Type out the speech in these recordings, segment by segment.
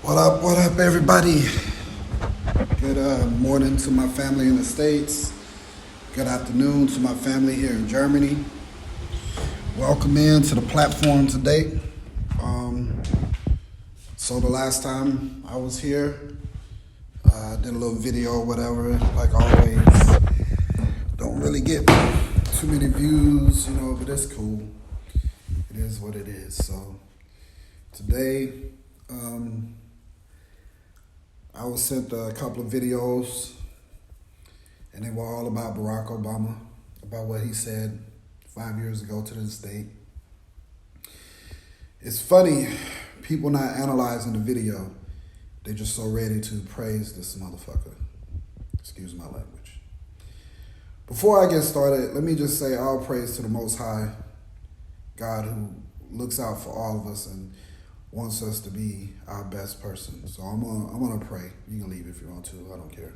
What up, everybody? Good morning to my family in the States. Good afternoon to my family here in Germany. Welcome in to the platform today. So the last time I was here, I did a little video or whatever, like always. Don't really get too many views, but it's cool. It is what it is. So today, I was sent a couple of videos, and they were all about Barack Obama, about what he said 5 years ago to this date. It's funny, people not analyzing the video. They're just so ready to praise this motherfucker. Excuse my language. Before I get started, let me just say all praise to the Most High, God who looks out for all of us and wants us to be our best person. So I'm gonna pray. You can leave if you want to. I don't care.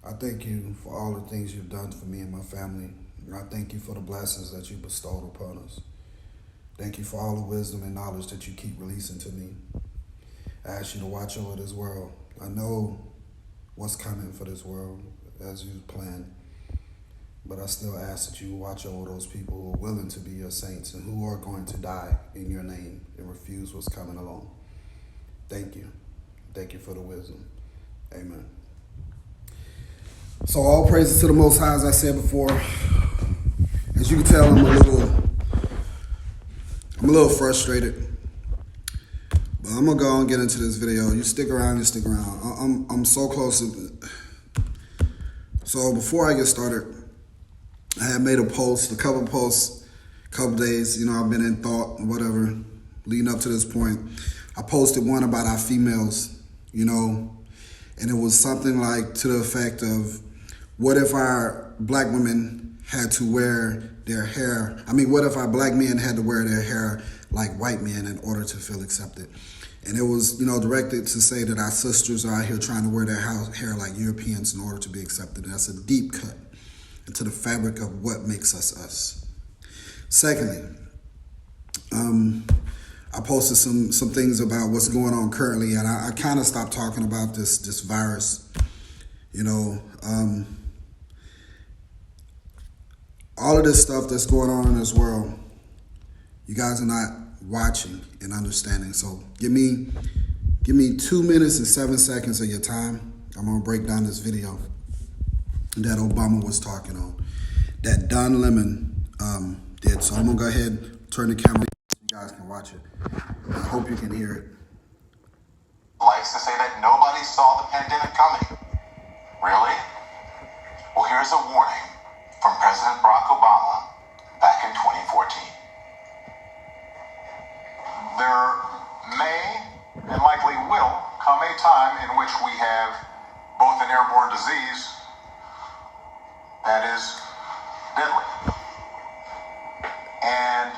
I thank you for all the things you've done for me and my family. And I thank you for the blessings that you bestowed upon us. Thank you for all the wisdom and knowledge that you keep releasing to me. I ask you to watch over this world. I know what's coming for this world as you planned. But I still ask that you watch over those people who are willing to be your saints and who are going to die in your name and refuse what's coming along. Thank you. Thank you for the wisdom. Amen. So all praises to the Most High, as I said before. As you can tell, I'm a little frustrated. But I'm gonna go and get into this video. You stick around, I'm so close. So before I get started, I had made a couple days, I've been in thought, whatever, leading up to this point. I posted one about our females, and it was something like to the effect of, what if our black women had to wear their hair? What if our black men had to wear their hair like white men in order to feel accepted? And it was, directed to say that our sisters are out here trying to wear their hair like Europeans in order to be accepted. That's a deep cut into the fabric of what makes us us. Secondly, I posted some things about what's going on currently, and I kind of stopped talking about this virus. All of this stuff that's going on in this world, you guys are not watching and understanding. So give me 2 minutes and 7 seconds of your time. I'm gonna break down this video that Obama was talking on, that Don Lemon did. So I'm gonna go ahead and turn the camera so you guys can watch it. I hope you can hear it. Likes to say that nobody saw the pandemic coming. Really? Well, here's a warning from President Barack Obama back in 2014. There may and likely will come a time in which we have both an airborne disease that is deadly. And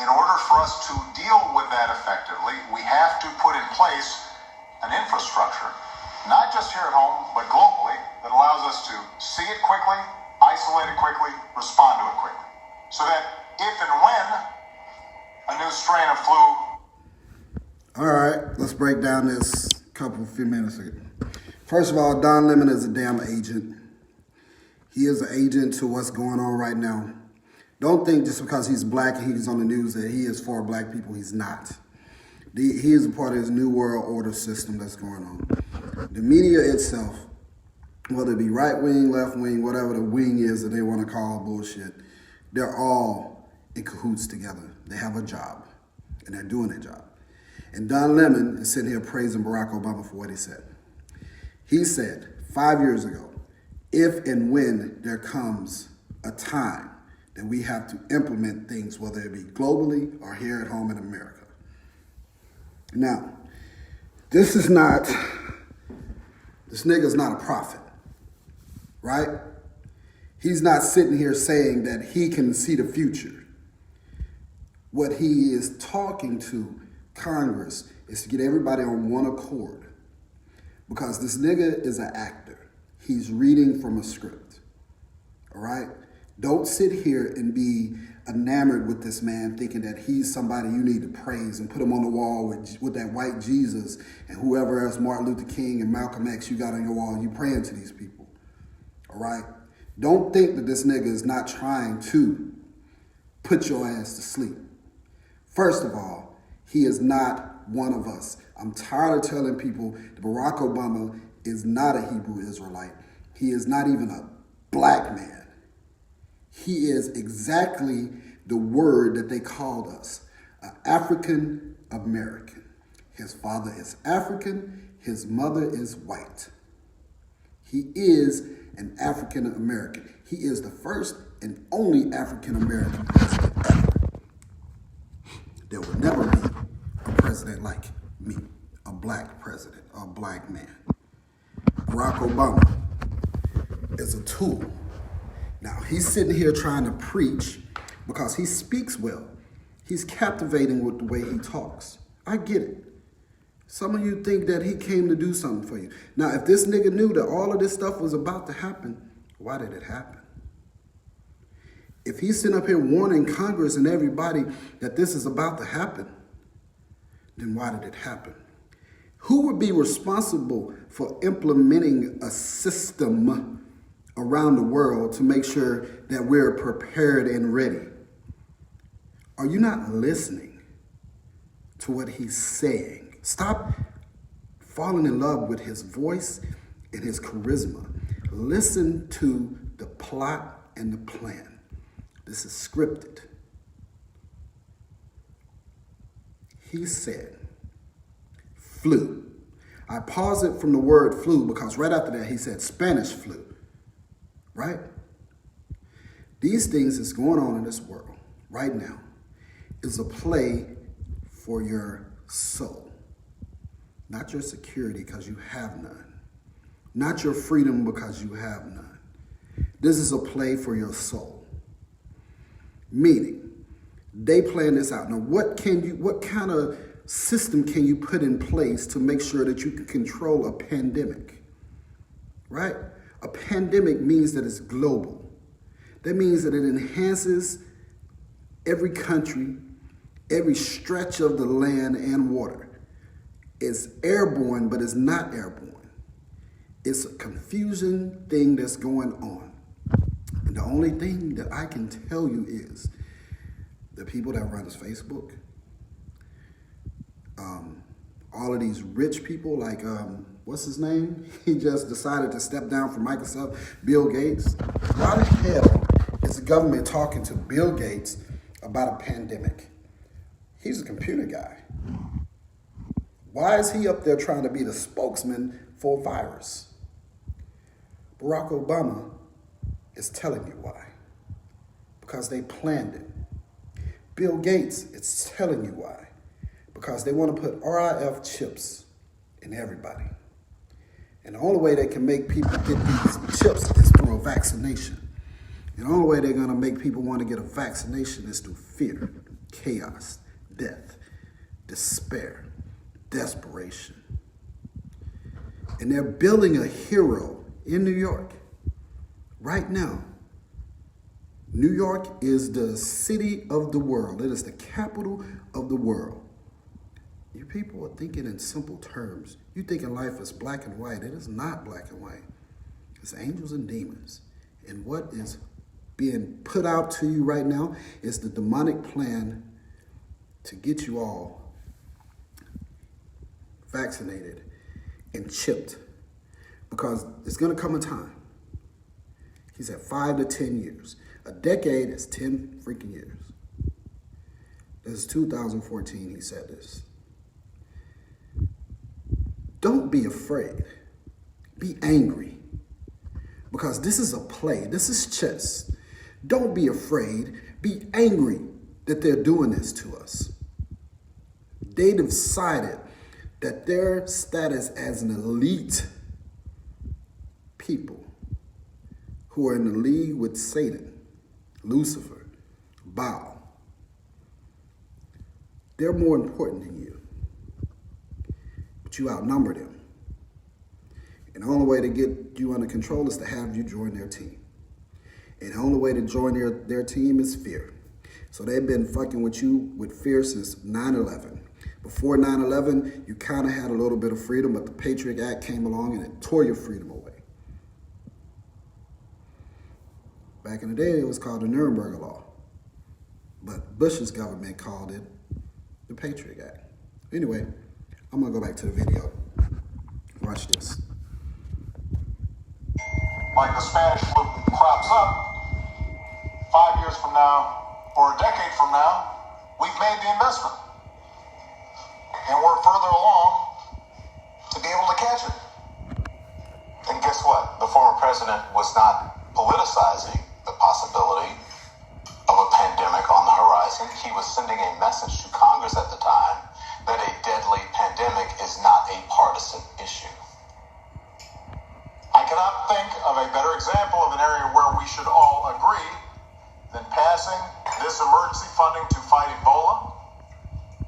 in order for us to deal with that effectively, we have to put in place an infrastructure, not just here at home, but globally, that allows us to see it quickly, isolate it quickly, respond to it quickly. So that if and when a new strain of flu... All right, let's break down this few minutes ago. First of all, Don Lemon is a damn agent. He is an agent to what's going on right now. Don't think just because he's black and he's on the news that he is for black people. He's not. He is a part of this new world order system that's going on. The media itself, whether it be right wing, left wing, whatever the wing is that they want to call bullshit, they're all in cahoots together. They have a job, and they're doing their job. And Don Lemon is sitting here praising Barack Obama for what he said. He said 5 years ago, if and when there comes a time that we have to implement things, whether it be globally or here at home in America. Now, this nigga's not a prophet, right? He's not sitting here saying that he can see the future. What he is talking to Congress is to get everybody on one accord, because this nigga is an actor. He's reading from a script, all right? Don't sit here and be enamored with this man, thinking that he's somebody you need to praise and put him on the wall with that white Jesus and whoever else, Martin Luther King and Malcolm X, you got on your wall, and you praying to these people. All right? Don't think that this nigga is not trying to put your ass to sleep. First of all, he is not one of us. I'm tired of telling people that Barack Obama is not a Hebrew Israelite. He is not even a black man. He is exactly the word that they called us, an African American. His father is African, his mother is white. He is an African American. He is the first and only African American president ever. There will never be a president like me, a black president, a black man. Barack Obama is a tool. Now, he's sitting here trying to preach because he speaks well. He's captivating with the way he talks. I get it. Some of you think that he came to do something for you. Now, if this nigga knew that all of this stuff was about to happen, why did it happen? If he's sitting up here warning Congress and everybody that this is about to happen, then why did it happen? Who would be responsible for implementing a system around the world to make sure that we're prepared and ready? Are you not listening to what he's saying? Stop falling in love with his voice and his charisma. Listen to the plot and the plan. This is scripted. He said, flu. I pause it from the word flu because right after that he said Spanish flu. Right? These things that's going on in this world right now is a play for your soul. Not your security because you have none. Not your freedom because you have none. This is a play for your soul. Meaning, they plan this out. Now, what kind of system can you put in place to make sure that you can control a pandemic? Right? A pandemic means that it's global. That means that it enhances every country, every stretch of the land and water. It's airborne, but it's not airborne. It's a confusing thing that's going on. And the only thing that I can tell you is the people that run this Facebook, all of these rich people like, what's his name? He just decided to step down from Microsoft, Bill Gates. Why the hell is the government talking to Bill Gates about a pandemic? He's a computer guy. Why is he up there trying to be the spokesman for a virus? Barack Obama is telling you why. Because they planned it. Bill Gates is telling you why. Because they want to put RIF chips in everybody. And the only way they can make people get these chips is through a vaccination. And the only way they're going to make people want to get a vaccination is through fear, chaos, death, despair, desperation. And they're building a hero in New York right now. New York is the city of the world. It is the capital of the world. You people are thinking in simple terms. You thinking life is black and white. It is not black and white. It's angels and demons. And what is being put out to you right now is the demonic plan to get you all vaccinated and chipped. Because it's going to come a time. He said 5 to 10 years. A decade is 10 freaking years. This is 2014 he said this. Don't be afraid. Be angry. Because this is a play. This is chess. Don't be afraid. Be angry that they're doing this to us. They decided that their status as an elite people who are in the league with Satan, Lucifer, Baal, they're more important than you. But you outnumber them. And the only way to get you under control is to have you join their team. And the only way to join their team is fear. So they've been fucking with you with fear since 9/11. Before 9/11, you kind of had a little bit of freedom, but the Patriot Act came along and it tore your freedom away. Back in the day, it was called the Nuremberg Law. But Bush's government called it the Patriot Act. Anyway, I'm going to go back to the video. Watch this. Like the Spanish flu crops up, 5 years from now or a decade from now, we've made the investment. And we're further along to be able to catch it. And guess what? The former president was not politicizing the possibility of a pandemic on the horizon. He was sending a message to Congress at the time that a deadly pandemic is not a partisan issue. I cannot think of a better example of an area where we should all agree than passing this emergency funding to fight Ebola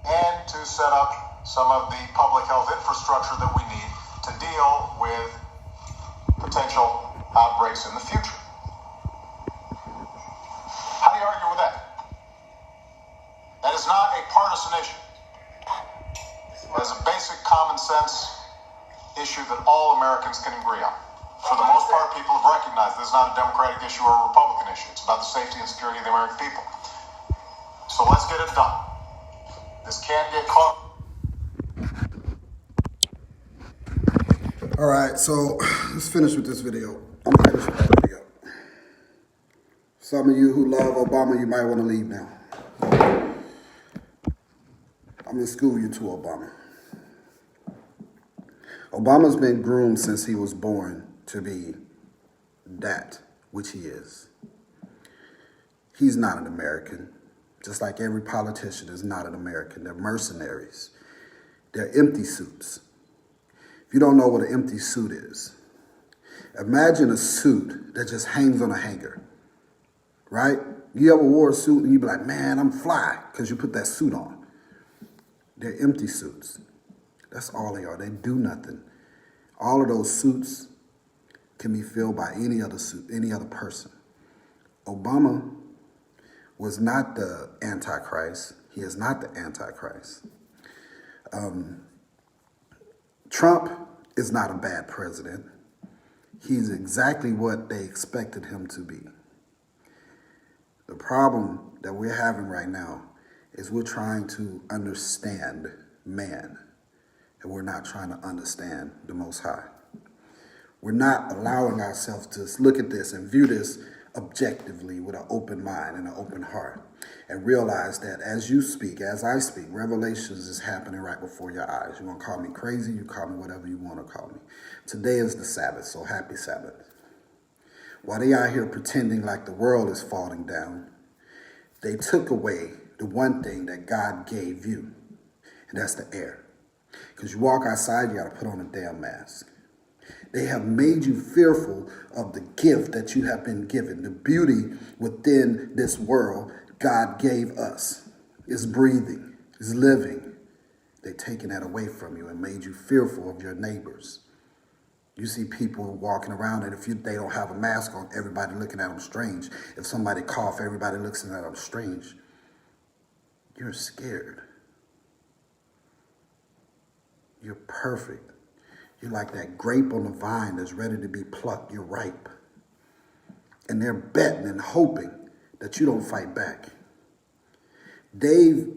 and to set up some of the public health infrastructure that we need to deal with potential outbreaks in the future. How do you argue with that? That is not a partisan issue. That is a basic common sense issue that all Americans can agree on. For the most part, people have recognized this is not a Democratic issue or a Republican issue. It's about the safety and security of the American people. So let's get it done. This can't get caught. All right, so let's finish with this video. I'm finished with that video. Some of you who love Obama, you might want to leave now. I'm going to school you to Obama. Obama's been groomed since he was born to be that which he is. He's not an American, just like every politician is not an American. They're mercenaries. They're empty suits. If you don't know what an empty suit is, imagine a suit that just hangs on a hanger, right? You ever wore a suit and you be like, man, I'm fly, because you put that suit on. They're empty suits. That's all they are. They do nothing. All of those suits can be filled by any other suit, any other person. Obama was not the Antichrist. He is not the Antichrist. Trump is not a bad president. He's exactly what they expected him to be. The problem that we're having right now is we're trying to understand man, and we're not trying to understand the Most High. We're not allowing ourselves to look at this and view this objectively with an open mind and an open heart, and realize that as you speak, as I speak, revelations is happening right before your eyes. You want to call me crazy, you call me whatever you want to call me. Today is the Sabbath, so happy Sabbath. While they out here pretending like the world is falling down, they took away the one thing that God gave you, and that's the air. Because you walk outside, you got to put on a damn mask. They have made you fearful of the gift that you have been given. The beauty within this world God gave us is breathing, is living. They've taken that away from you and made you fearful of your neighbors. You see people walking around, and if they don't have a mask on, everybody looking at them strange. If somebody cough, everybody looks at them strange. You're scared. You're perfect. You're like that grape on the vine that's ready to be plucked. You're ripe. And they're betting and hoping that you don't fight back. They've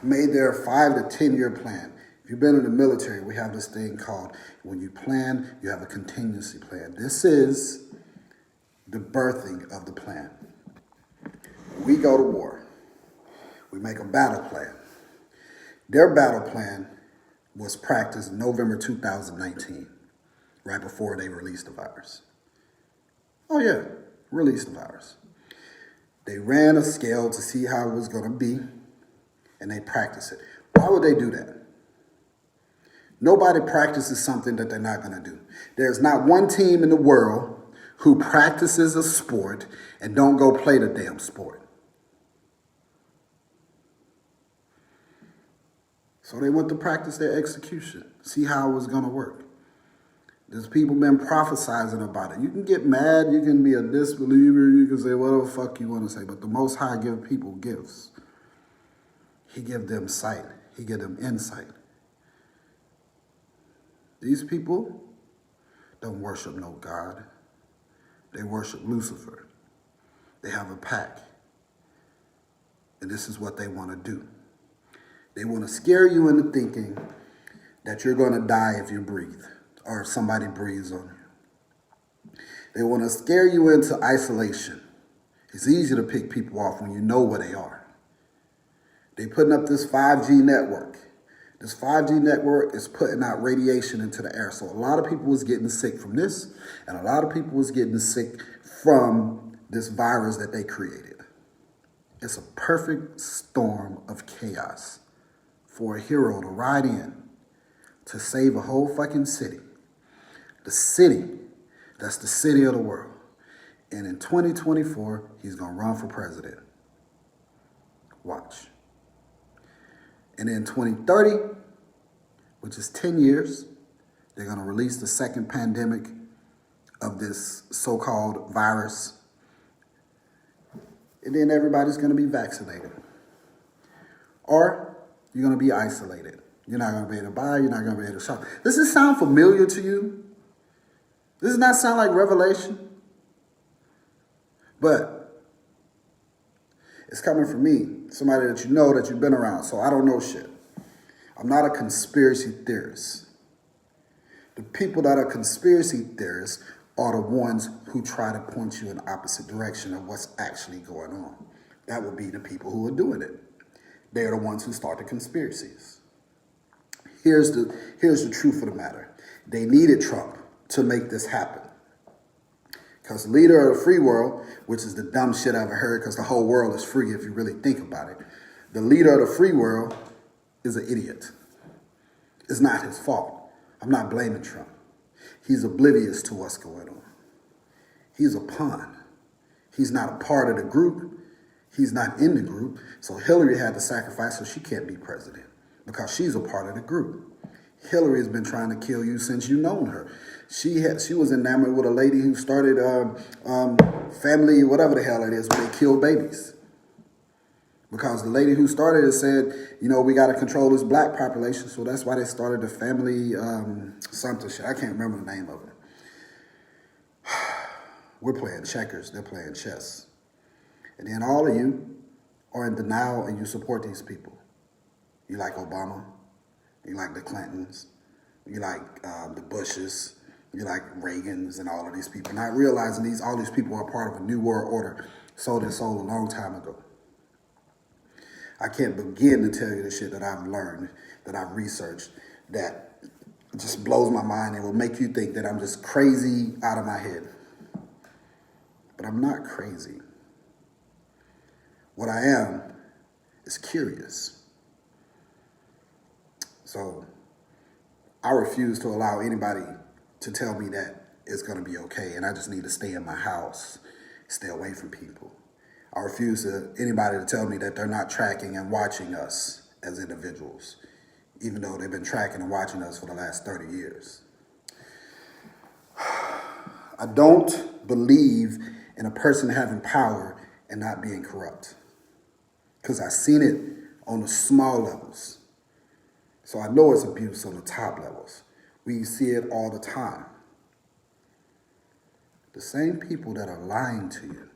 made their 5 to 10 year plan. If you've been in the military, we have this thing called, when you plan, you have a contingency plan. This is the birthing of the plan. We go to war. We make a battle plan. Their battle plan was practiced in November 2019, right before they released the virus. Oh yeah, released the virus. They ran a scale to see how it was going to be, and they practiced it. Why would they do that? Nobody practices something that they're not going to do. There's not one team in the world who practices a sport and don't go play the damn sport. So they went to practice their execution, see how it was going to work. There's people been prophesizing about it. You can get mad, you can be a disbeliever, you can say whatever the fuck you want to say, but the Most High give people gifts. He give them sight. He give them insight. These people don't worship no God. They worship Lucifer. They have a pack. And this is what they want to do. They want to scare you into thinking that you're going to die if you breathe or if somebody breathes on you. They want to scare you into isolation. It's easy to pick people off when you know where they are. They're putting up this 5G network. This 5G network is putting out radiation into the air. So a lot of people was getting sick from this, and a lot of people was getting sick from this virus that they created. It's a perfect storm of chaos for a hero to ride in to save a whole fucking city. The city, that's the city of the world. And in 2024, he's going to run for president. Watch. And in 2030, which is 10 years, they're going to release the second pandemic of this so-called virus. And then everybody's going to be vaccinated. Or you're going to be isolated. You're not going to be able to buy, you're not going to be able to shop. Does this sound familiar to you? Does it not sound like Revelation? But it's coming from me, somebody that you know, that you've been around, so I don't know shit. I'm not a conspiracy theorist. The people that are conspiracy theorists are the ones who try to point you in the opposite direction of what's actually going on. That would be the people who are doing it. They're the ones who start the conspiracies. Here's the truth of the matter. They needed Trump to make this happen. Because the leader of the free world, which is the dumb shit I've ever heard, because the whole world is free if you really think about it. The leader of the free world is an idiot. It's not his fault. I'm not blaming Trump. He's oblivious to what's going on. He's a pawn. He's not a part of the group. He's not in the group. So Hillary had to sacrifice so she can't be president because she's a part of the group. Hillary has been trying to kill you since you've known her. She was enamored with a lady who started family, whatever the hell it is, where they kill babies. Because the lady who started it said, you know, we got to control this black population, so that's why they started the family something shit. I can't remember the name of it. We're playing checkers. They're playing chess. And then all of you are in denial and you support these people. You like Obama. You like the Clintons. You like the Bushes. You like Reagans and all of these people. Not realizing all these people are part of a new world order sold a long time ago. I can't begin to tell you the shit that I've learned, that I've researched, that just blows my mind and will make you think that I'm just crazy out of my head. But I'm not crazy. What I am is curious. So I refuse to allow anybody to tell me that it's going to be okay and I just need to stay in my house, stay away from people. I refuse to anybody to tell me that they're not tracking and watching us as individuals, even though they've been tracking and watching us for the last 30 years. I don't believe in a person having power and not being corrupt, because I've seen it on the small levels. So I know it's abuse on the top levels. We see it all the time. The same people that are lying to you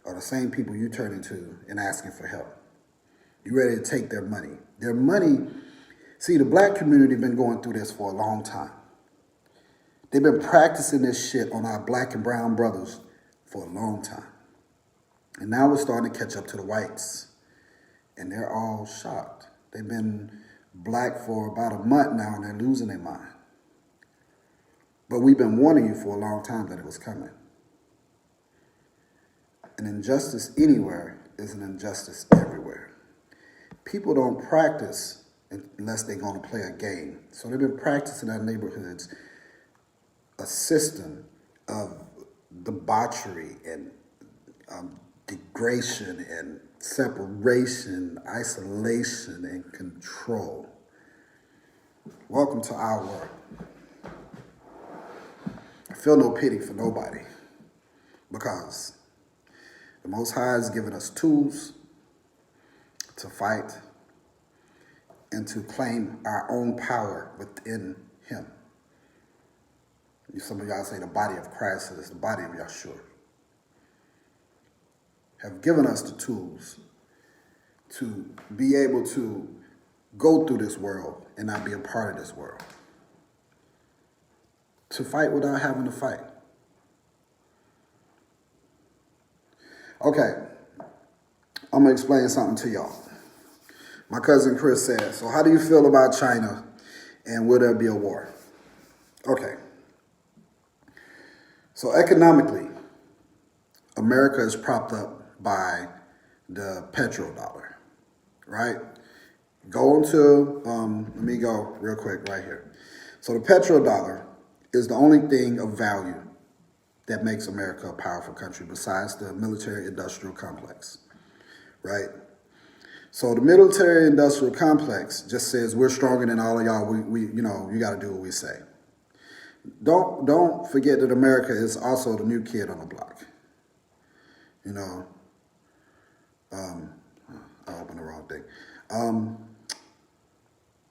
are the same people you turn into and asking for help. You ready to take their money. Their money, see, the black community been going through this for a long time. They've been practicing this shit on our black and brown brothers for a long time. And now we're starting to catch up to the whites. And they're all shocked. They've been black for about a month now and they're losing their mind. But we've been warning you for a long time that it was coming. An injustice anywhere is an injustice everywhere. People don't practice unless they're going to play a game. So they've been practicing in our neighborhoods a system of debauchery and degradation and separation, isolation, and control. Welcome to our world. I feel no pity for nobody because the Most High has given us tools to fight and to claim our own power within Him. Some of y'all say the body of Christ is the body of Yeshua. Have given us the tools to be able to go through this world and not be a part of this world. To fight without having to fight. Okay, I'm going to explain something to y'all. My cousin Chris said, so how do you feel about China and will there be a war? Okay. So economically, America is propped up by the petrodollar, right? Go into, let me go real quick right here. So the petrodollar is the only thing of value that makes America a powerful country besides the military-industrial complex, right? So the military-industrial complex just says we're stronger than all of y'all. We you got to do what we say. Don't forget that America is also the new kid on the block. You know, I opened the wrong thing.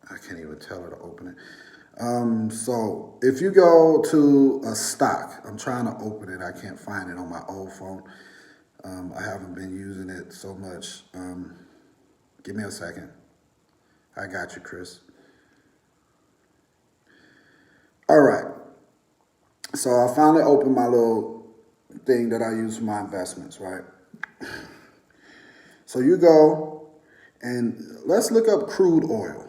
I can't even tell her to open it. So if you go to a stock, I'm trying to open it. I can't find it on my old phone. I haven't been using it so much. Give me a second. I got you, Chris. All right. So I finally opened my little thing that I use for my investments, right? So you go and let's look up crude oil.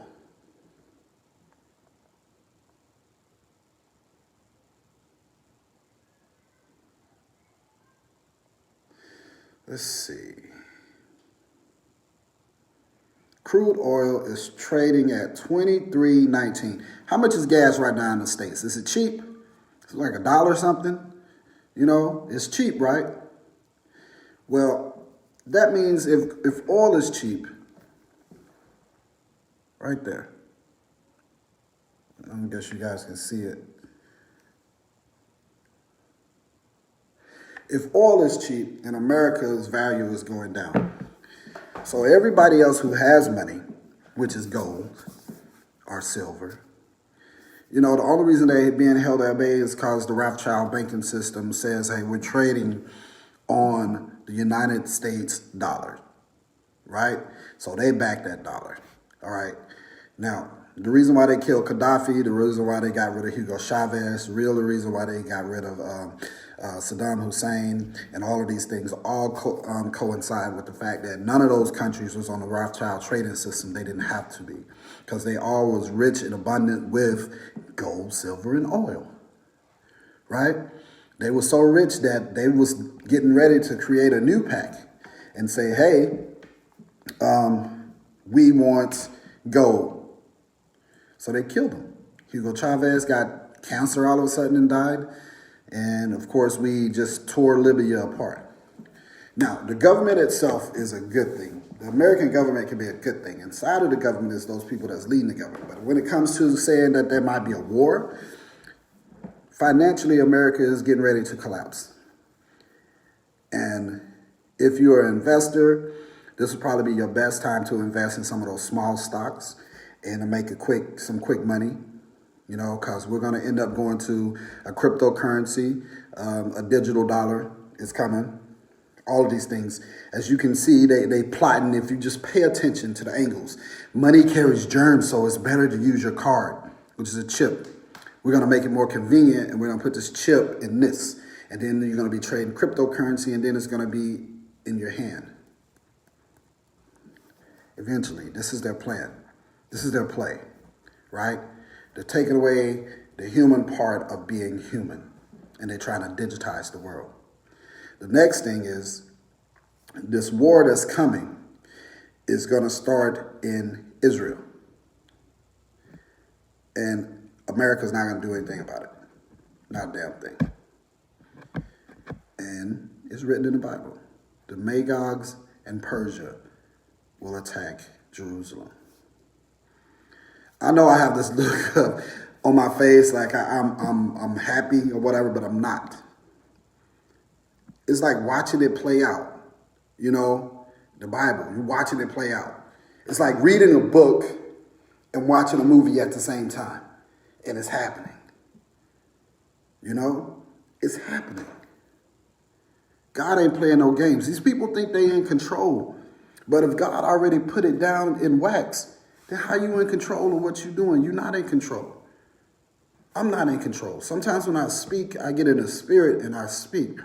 Let's see. Crude oil is trading at $23.19. How much is gas right now in the States? Is it cheap? It's like $1 or something. You know, it's cheap, right? Well, that means if oil is cheap, right there. I guess you guys can see it. If oil is cheap, then America's value is going down. So everybody else who has money, which is gold or silver, you know, the only reason they're being held at bay is because the Rothschild banking system says, hey, we're trading on the United States dollar, right? So they back that dollar, all right? Now, the reason why they killed Gaddafi, the reason why they got rid of Hugo Chavez, the reason why they got rid of Saddam Hussein and all of these things all coincide with the fact that none of those countries was on the Rothschild trading system. They didn't have to be because they all was rich and abundant with gold, silver, and oil, right? They were so rich that they was getting ready to create a new pact and say, hey, we want gold. So they killed him. Hugo Chavez got cancer all of a sudden and died. And of course, we just tore Libya apart. Now, the government itself is a good thing. The American government can be a good thing. Inside of the government is those people that's leading the government. But when it comes to saying that there might be a war, financially, America is getting ready to collapse. And if you're an investor, this will probably be your best time to invest in some of those small stocks and to make some quick money. You know, because we're going to end up going to a cryptocurrency, a digital dollar is coming. All of these things, as you can see, they plotting. If you just pay attention to the angles, money carries germs, so it's better to use your card, which is a chip. We're going to make it more convenient, and we're going to put this chip in this, and then you're going to be trading cryptocurrency, and then it's going to be in your hand. Eventually, this is their plan. This is their play, right? They're taking away the human part of being human, and they're trying to digitize the world. The next thing is this war that's coming is going to start in Israel. And America's not going to do anything about it. Not a damn thing. And it's written in the Bible. The Magogs and Persia will attack Jerusalem. I know I have this look on my face, like I'm happy or whatever, but I'm not. It's like watching it play out. You know, the Bible, you're watching it play out. It's like reading a book and watching a movie at the same time. And it's happening. You know, it's happening. God ain't playing no games. These people think they in control. But if God already put it down in wax, then how you in control of what you're doing? You're not in control. I'm not in control. Sometimes when I speak, I get in the spirit and I speak.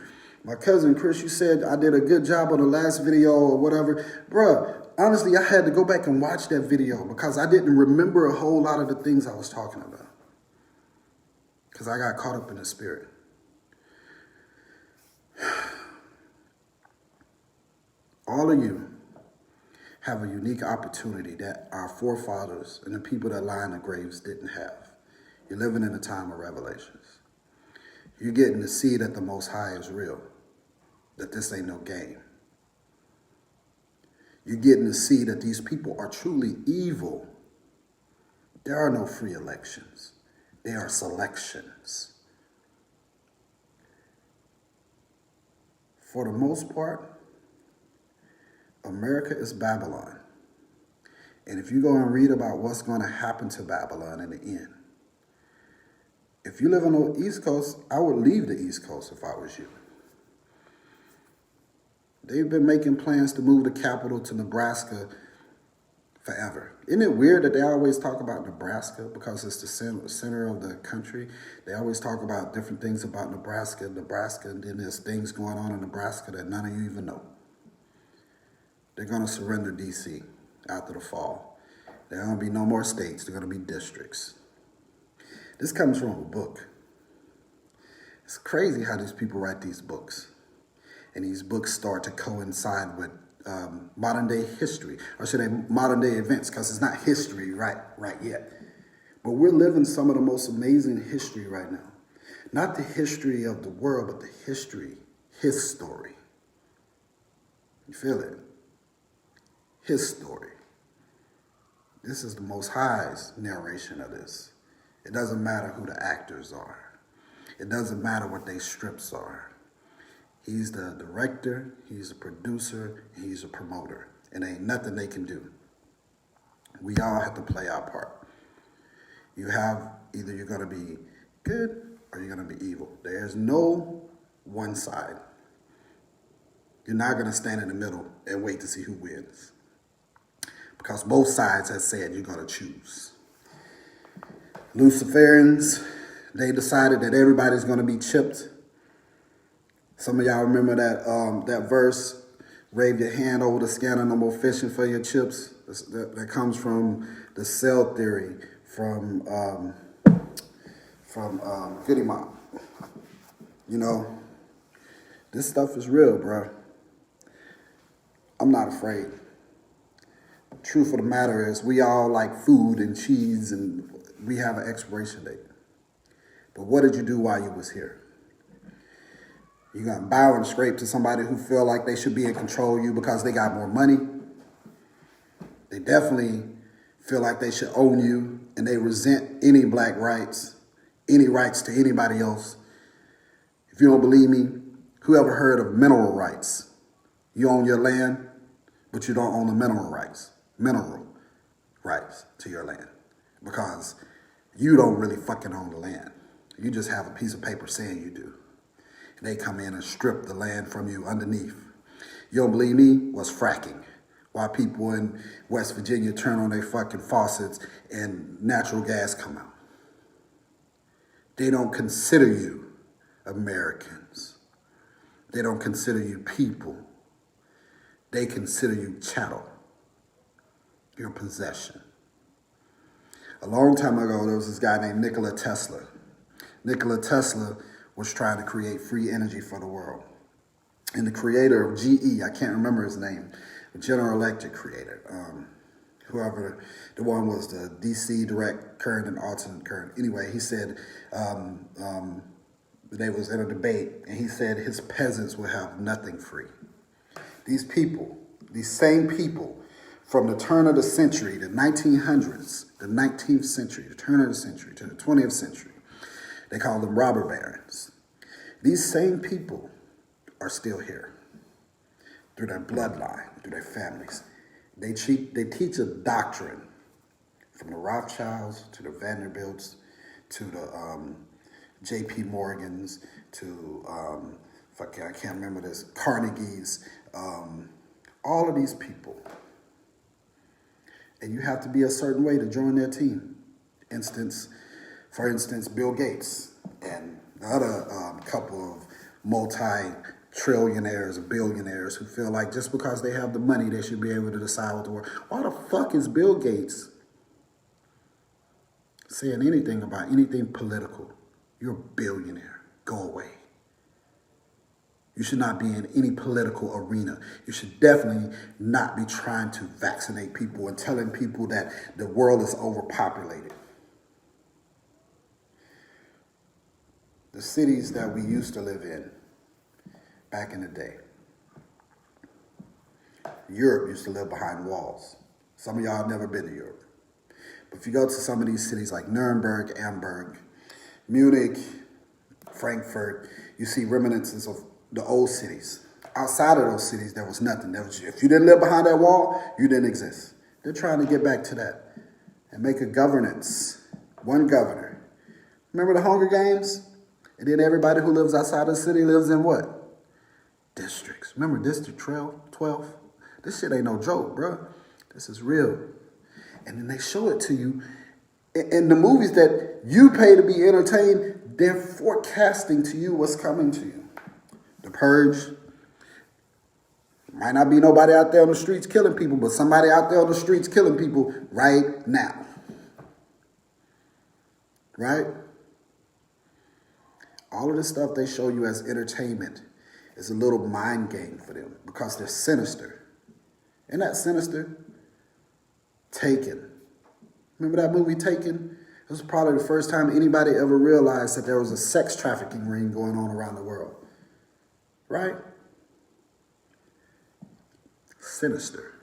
My cousin Chris, you said I did a good job on the last video or whatever. Bruh, honestly, I had to go back and watch that video because I didn't remember a whole lot of the things I was talking about. Because I got caught up in the spirit. All of you have a unique opportunity that our forefathers and the people that lie in the graves didn't have. You're living in a time of revelations. You're getting to see that the Most High is real, that this ain't no game. You're getting to see that these people are truly evil. There are no free elections. There are selections. For the most part, America is Babylon. And if you go and read about what's going to happen to Babylon in the end, if you live on the East Coast, I would leave the East Coast if I was you. They've been making plans to move the capital to Nebraska forever. Isn't it weird that they always talk about Nebraska because it's the center of the country? They always talk about different things about Nebraska, and then there's things going on in Nebraska that none of you even know. They're going to surrender D.C. after the fall. There are going to be no more states. They're going to be districts. This comes from a book. It's crazy how these people write these books. And these books start to coincide with modern day history, or should I say modern day events, because it's not history right yet. But we're living some of the most amazing history right now. Not the history of the world, but the history, his story. You feel it? His story. This is the Most High's narration of this. It doesn't matter who the actors are. It doesn't matter what their strips are. He's the director, he's a producer, and he's a promoter. And ain't nothing they can do. We all have to play our part. You have, either you're going to be good or you're going to be evil. There's no one side. You're not going to stand in the middle and wait to see who wins. Because both sides have said you're going to choose. Luciferians, they decided that everybody's going to be chipped. Some of y'all remember that verse, wave your hand over the scanner, no more fishing for your chips. That comes from the cell theory from Goody Mob. You know, this stuff is real, bro. I'm not afraid. Truth of the matter is, we all like food and cheese, and we have an expiration date. But what did you do while you was here? You gonna bow and scrape to somebody who feel like they should be in control of you because they got more money? They definitely feel like they should own you, and they resent any black rights, any rights to anybody else. If you don't believe me, who ever heard of mineral rights? You own your land, but you don't own the mineral rights to your land, because you don't really fucking own the land. You just have a piece of paper saying you do. And they come in and strip the land from you underneath. You don't believe me? What's fracking? Why people in West Virginia turn on their fucking faucets and natural gas come out. They don't consider you Americans. They don't consider you people. They consider you chattel, your possession. A long time ago, there was this guy named Nikola Tesla. Nikola Tesla was trying to create free energy for the world. And the creator of GE, I can't remember his name, the General Electric creator, whoever, the one was the DC direct current and alternate current. Anyway, he said, they was in a debate, and he said his peasants will have nothing free. These people, these same people, from the turn of the century, the 1900s, the 19th century, the turn of the century to the 20th century. They call them robber barons. These same people are still here through their bloodline, through their families. They teach a doctrine from the Rothschilds to the Vanderbilts to the J.P. Morgans to, I can't remember this, Carnegie's, all of these people. And you have to be a certain way to join their team. For instance, Bill Gates and the other couple of multi-trillionaires or billionaires who feel like just because they have the money, they should be able to decide what the world. Why the fuck is Bill Gates saying anything about anything political? You're a billionaire. Go away. You should not be in any political arena. You should definitely not be trying to vaccinate people and telling people that the world is overpopulated. The cities that we used to live in back in the day. Europe used to live behind walls. Some of y'all have never been to Europe. But if you go to some of these cities like Nuremberg, Hamburg, Munich, Frankfurt, you see reminiscences of the old cities. Outside of those cities, there was nothing. If you didn't live behind that wall, you didn't exist. They're trying to get back to that and make a governance. One governor. Remember the Hunger Games? And then everybody who lives outside of the city lives in what? Districts. Remember District 12? This shit ain't no joke, bro. This is real. And then they show it to you. In the movies that you pay to be entertained, they're forecasting to you what's coming to you. The Purge. Might not be nobody out there on the streets killing people, but somebody out there on the streets killing people right now. Right? All of this stuff they show you as entertainment is a little mind game for them because they're sinister. Isn't that sinister? Taken. Remember that movie Taken? It was probably the first time anybody ever realized that there was a sex trafficking ring going on around the world. Right? Sinister.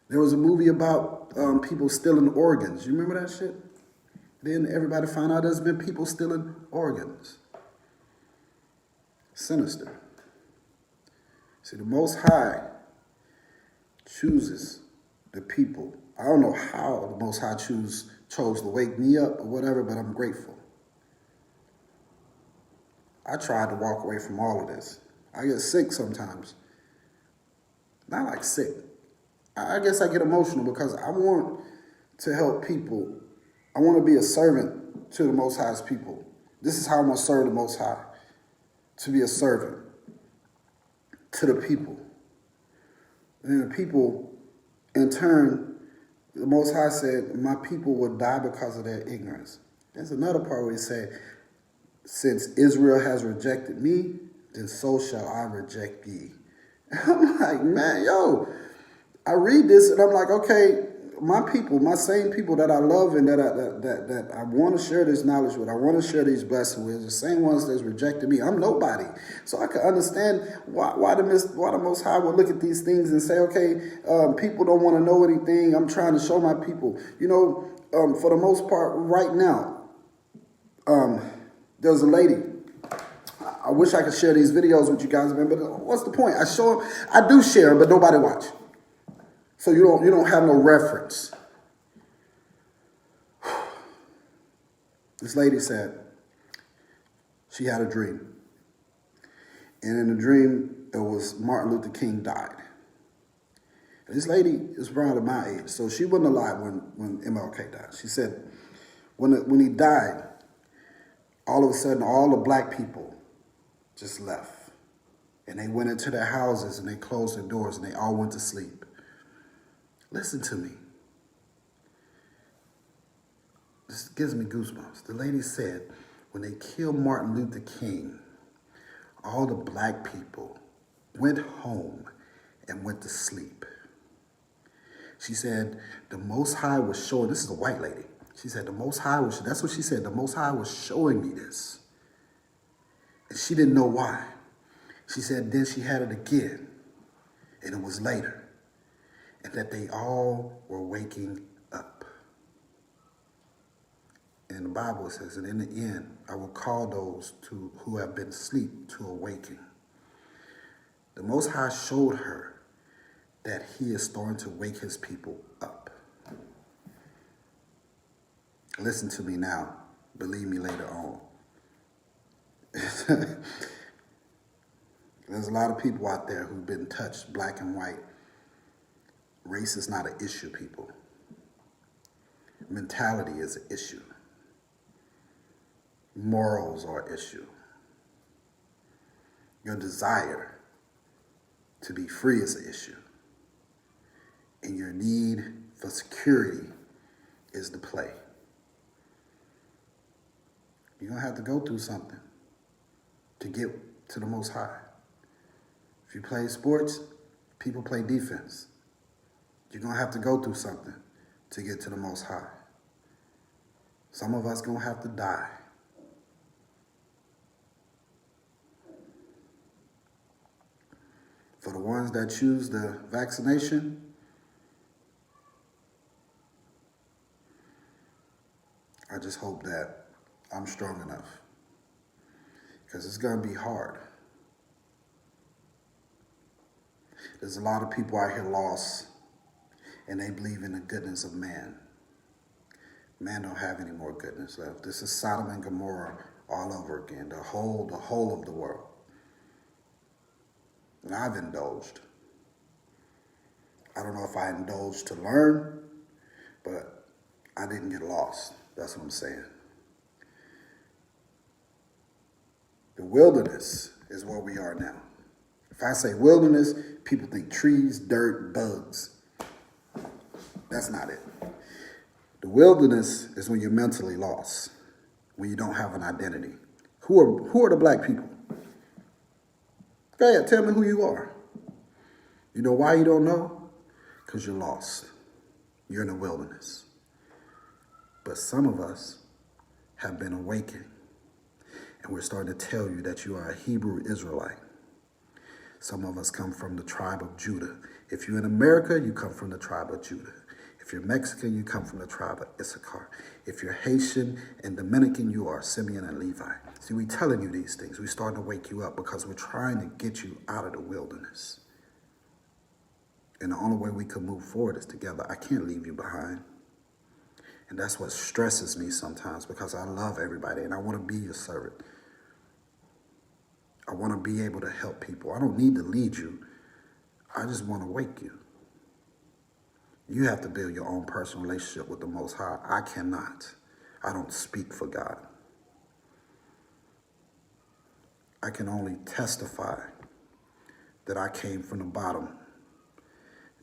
There was a movie about people stealing organs. You remember that shit? Then everybody found out there's been people stealing organs. Sinister. See, the Most High chooses the people. I don't know how the Most High chose to wake me up or whatever, but I'm grateful. I tried to walk away from all of this. I get sick sometimes. Not like sick. I guess I get emotional because I want to help people. I want to be a servant to the Most High's people. This is how I'm going to serve the Most High. To be a servant to the people. And then the people, in turn, the Most High said, my people will die because of their ignorance. There's another part where he said, since Israel has rejected me, then so shall I reject ye. I'm like, man, I read this and I'm like, okay, my people, my same people that I love and that I want to share this knowledge with, I want to share these blessings with, the same ones that's rejected me. I'm nobody. So I can understand why the Most High would look at these things and say, okay, people don't want to know anything. I'm trying to show my people. For the most part, right now, there's a lady. I wish I could share these videos with you guys, man, but what's the point? I do share them, but nobody watch. So you don't have no reference. This lady said she had a dream. And in the dream, it was Martin Luther King died. And this lady is around my age, so she wasn't alive when MLK died. She said when he died, all of a sudden all the black people just left. And they went into their houses and they closed their doors and they all went to sleep. Listen to me. This gives me goosebumps. The lady said, when they killed Martin Luther King, all the black people went home and went to sleep. She said, the Most High was showing, this is a white lady. She said, that's what she said, the Most High was showing me this. And she didn't know why. She said, then she had it again, and it was later. And that they all were waking up. in the Bible it says, and in the end, I will call those who have been asleep to awaken. The Most High showed her that he is starting to wake his people up. Listen to me now. Believe me later on. There's a lot of people out there who've been touched black and white. Race is not an issue, people. Mentality is an issue. Morals are an issue. Your desire to be free is an issue. And your need for security is the play. You're going to have to go through something to get to the Most High. If you play sports, people play defense. You're going to have to go through something to get to the Most High. Some of us going to have to die. For the ones that choose the vaccination, I just hope that I'm strong enough. Because it's going to be hard. There's a lot of people out here lost, and they believe in the goodness of man. Man don't have any more goodness left. This is Sodom and Gomorrah all over again, the whole of the world. And I've indulged. I don't know if I indulged to learn, but I didn't get lost. That's what I'm saying. The wilderness is where we are now. If I say wilderness, people think trees, dirt, bugs. That's not it. The wilderness is when you're mentally lost, when you don't have an identity. Who are the black people? Go ahead, tell me who you are. You know why you don't know? Because you're lost. You're in the wilderness. But some of us have been awakened, and we're starting to tell you that you are a Hebrew Israelite. Some of us come from the tribe of Judah. If you're in America, you come from the tribe of Judah. If you're Mexican, you come from the tribe of Issachar. If you're Haitian and Dominican, you are Simeon and Levi. See, we're telling you these things. We're starting to wake you up because we're trying to get you out of the wilderness. And the only way we can move forward is together. I can't leave you behind. And that's what stresses me sometimes because I love everybody and I want to be your servant. I want to be able to help people. I don't need to lead you. I just want to wake you. You have to build your own personal relationship with the Most High. I cannot. I don't speak for God. I can only testify that I came from the bottom,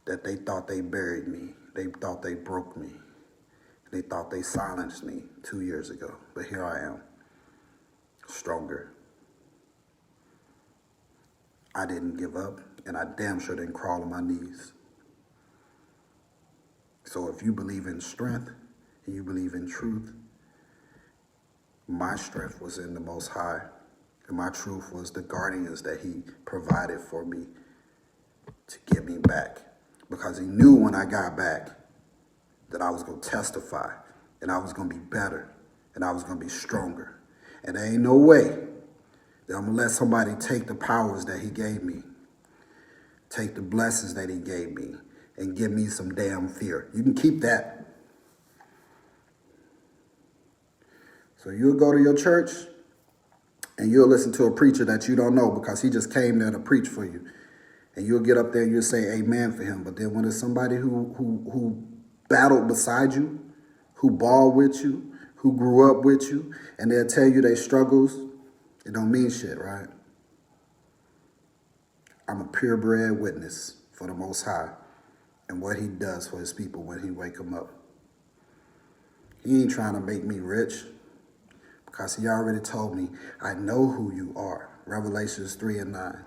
that they thought they buried me. They thought they broke me. They thought they silenced me 2 years ago. But here I am, stronger. I didn't give up, and I damn sure didn't crawl on my knees. So if you believe in strength and you believe in truth, my strength was in the Most High, and my truth was the guardians that he provided for me to get me back. Because he knew when I got back that I was going to testify, and I was going to be better, and I was going to be stronger. And there ain't no way that I'm going to let somebody take the powers that he gave me, take the blessings that he gave me, and give me some damn fear. You can keep that. So you'll go to your church, and you'll listen to a preacher that you don't know because he just came there to preach for you. And you'll get up there and you'll say amen for him. But then when it's somebody who battled beside you, who balled with you, who grew up with you, and they'll tell you their struggles, it don't mean shit, right? I'm a purebred witness for the Most High and what he does for his people when he wake them up. He ain't trying to make me rich because he already told me, I know who you are. Revelations 3:9.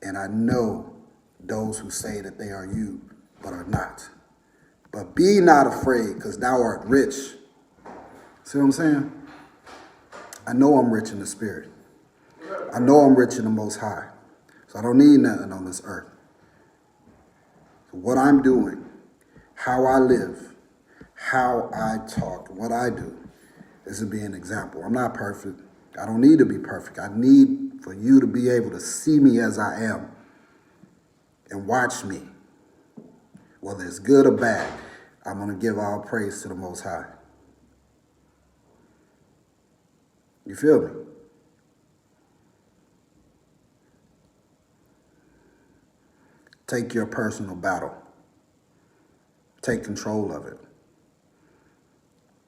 And I know those who say that they are you, but are not. But be not afraid, because thou art rich. See what I'm saying? I know I'm rich in the spirit. I know I'm rich in the Most High. So I don't need nothing on this earth. So what I'm doing, how I live, how I talk, what I do is to be an example. I'm not perfect. I don't need to be perfect. I need for you to be able to see me as I am and watch me. Whether it's good or bad, I'm going to give all praise to the Most High. You feel me? Take your personal battle. Take control of it.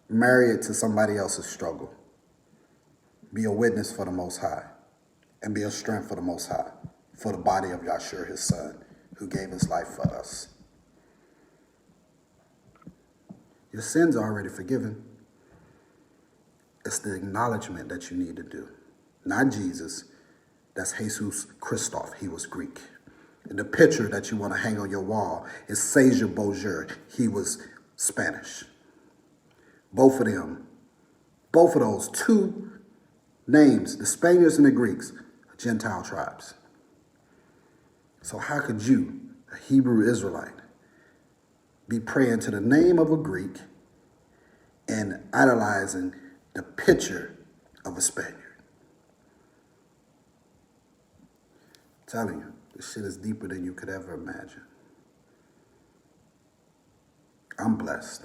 Marry it to somebody else's struggle. Be a witness for the Most High. And be a strength for the Most High. For the body of Yahshua, his son, who gave his life for us. Your sins are already forgiven. It's the acknowledgement that you need to do. Not Jesus. That's Jesus Christoph. He was Greek. And the picture that you want to hang on your wall is Caesar Borgia. He was Spanish. Both of those two names, the Spaniards and the Greeks, are Gentile tribes. So how could you, a Hebrew Israelite, be praying to the name of a Greek and idolizing the picture of a Spaniard? I'm telling you, this shit is deeper than you could ever imagine. I'm blessed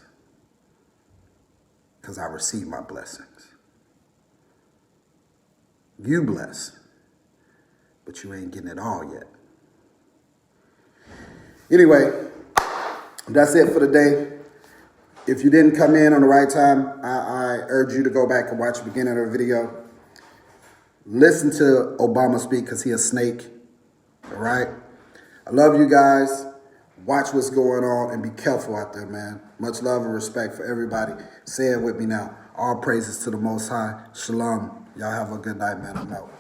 because I received my blessings. You blessed, but you ain't getting it all yet. Anyway, that's it for the day. If you didn't come in on the right time, I urge you to go back and watch the beginning of the video. Listen to Obama speak because he a snake. All right? I love you guys. Watch what's going on and be careful out there, man. Much love and respect for everybody. Say it with me now. All praises to the Most High. Shalom. Y'all have a good night, man. I'm out.